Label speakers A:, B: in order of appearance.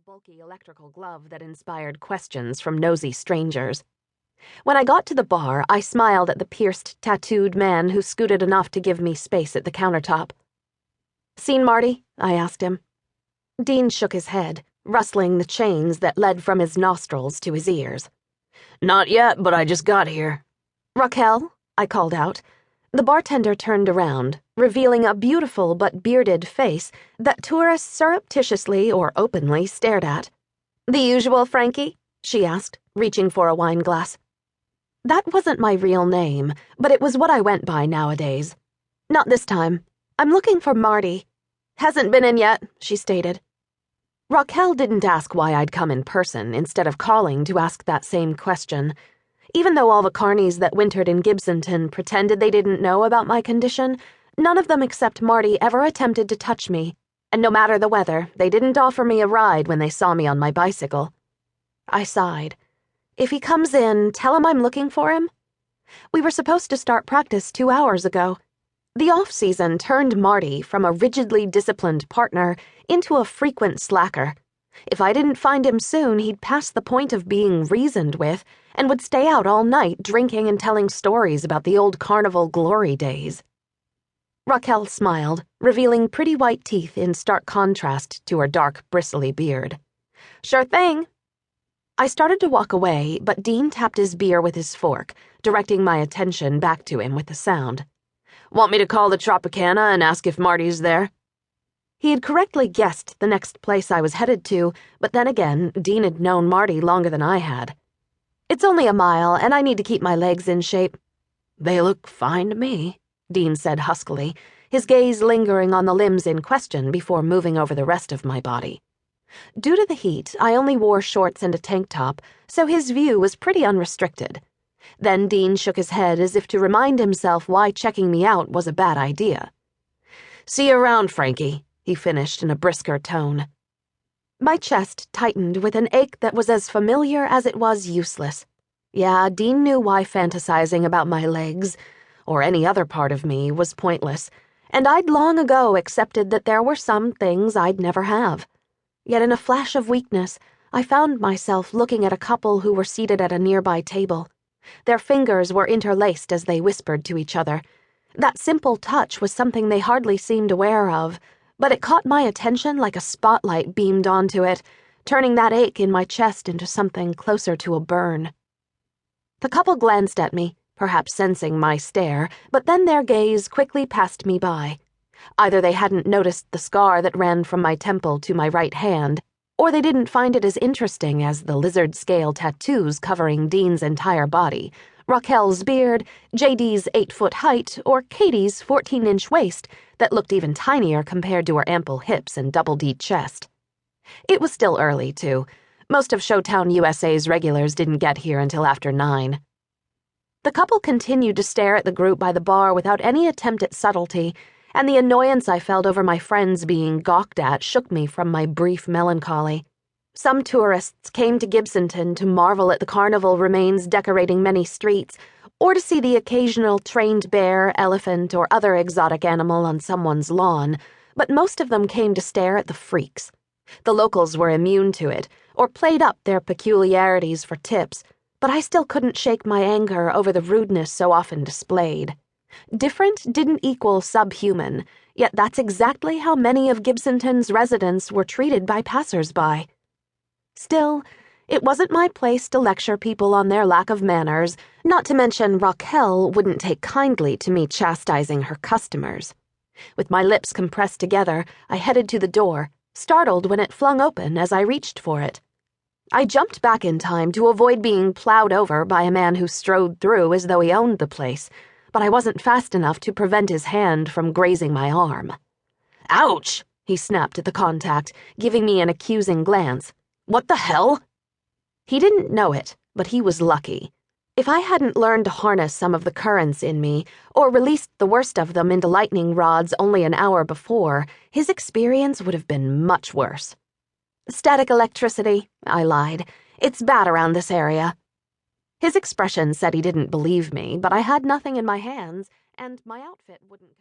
A: bulky electrical glove that inspired questions from nosy strangers. When I got to the bar, I smiled at the pierced, tattooed man who scooted enough to give me space at the countertop. "Seen Marty?" I asked him. Dean shook his head, rustling the chains that led from his nostrils to his ears.
B: "Not yet, but I just got here."
A: "Raquel?" I called out. The bartender turned around, revealing a beautiful but bearded face that tourists surreptitiously or openly stared at. "The usual, Frankie?" she asked, reaching for a wine glass. That wasn't my real name, but it was what I went by nowadays. "Not this time. I'm looking for Marty." "Hasn't been in yet," she stated. Raquel didn't ask why I'd come in person instead of calling to ask that same question. Even though all the carnies that wintered in Gibsonton pretended they didn't know about my condition, none of them except Marty ever attempted to touch me, and no matter the weather, they didn't offer me a ride when they saw me on my bicycle. I sighed. If he comes in, tell him I'm looking for him. We were supposed to start practice 2 hours ago. The off-season turned Marty from a rigidly disciplined partner into a frequent slacker. If I didn't find him soon, he'd pass the point of being reasoned with and would stay out all night drinking and telling stories about the old carnival glory days. Raquel smiled, revealing pretty white teeth in stark contrast to her dark, bristly beard. "Sure thing." I started to walk away, but Dean tapped his beer with his fork, directing my attention back to him with the sound.
B: "Want me to call the Tropicana and ask if Marty's there?"
A: He had correctly guessed the next place I was headed to, but then again, Dean had known Marty longer than I had. "It's only a mile, and I need to keep my legs in shape."
B: "They look fine to me,"
A: Dean said huskily, his gaze lingering on the limbs in question before moving over the rest of my body. Due to the heat, I only wore shorts and a tank top, so his view was pretty unrestricted. Then Dean shook his head as if to remind himself why checking me out was a bad idea.
B: "See you around, Frankie," he finished in a brisker tone.
A: My chest tightened with an ache that was as familiar as it was useless. Yeah, Dean knew why fantasizing about my legs, or any other part of me, was pointless, and I'd long ago accepted that there were some things I'd never have. Yet in a flash of weakness, I found myself looking at a couple who were seated at a nearby table. Their fingers were interlaced as they whispered to each other. That simple touch was something they hardly seemed aware of, but it caught my attention like a spotlight beamed onto it, turning that ache in my chest into something closer to a burn. The couple glanced at me, perhaps sensing my stare, but then their gaze quickly passed me by. Either they hadn't noticed the scar that ran from my temple to my right hand, or they didn't find it as interesting as the lizard-scale tattoos covering Dean's entire body, Raquel's beard, JD's 8-foot height, or Katie's 14-inch waist that looked even tinier compared to her ample hips and double-D chest. It was still early, too. Most of Showtown USA's regulars didn't get here until after 9. The couple continued to stare at the group by the bar without any attempt at subtlety, and the annoyance I felt over my friends being gawked at shook me from my brief melancholy. Some tourists came to Gibsonton to marvel at the carnival remains decorating many streets, or to see the occasional trained bear, elephant, or other exotic animal on someone's lawn, but most of them came to stare at the freaks. The locals were immune to it, or played up their peculiarities for tips, but I still couldn't shake my anger over the rudeness so often displayed. Different didn't equal subhuman, yet that's exactly how many of Gibsonton's residents were treated by passers-by. Still, it wasn't my place to lecture people on their lack of manners, not to mention Raquel wouldn't take kindly to me chastising her customers. With my lips compressed together, I headed to the door, startled when it flung open as I reached for it. I jumped back in time to avoid being plowed over by a man who strode through as though he owned the place, but I wasn't fast enough to prevent his hand from grazing my arm.
B: "Ouch!"
A: he snapped at the contact, giving me an accusing glance.
B: "What the hell?"
A: He didn't know it, but he was lucky. If I hadn't learned to harness some of the currents in me, or released the worst of them into lightning rods only an hour before, his experience would have been much worse. "Static electricity," I lied. "It's bad around this area." His expression said he didn't believe me, but I had nothing in my hands, and my outfit wouldn't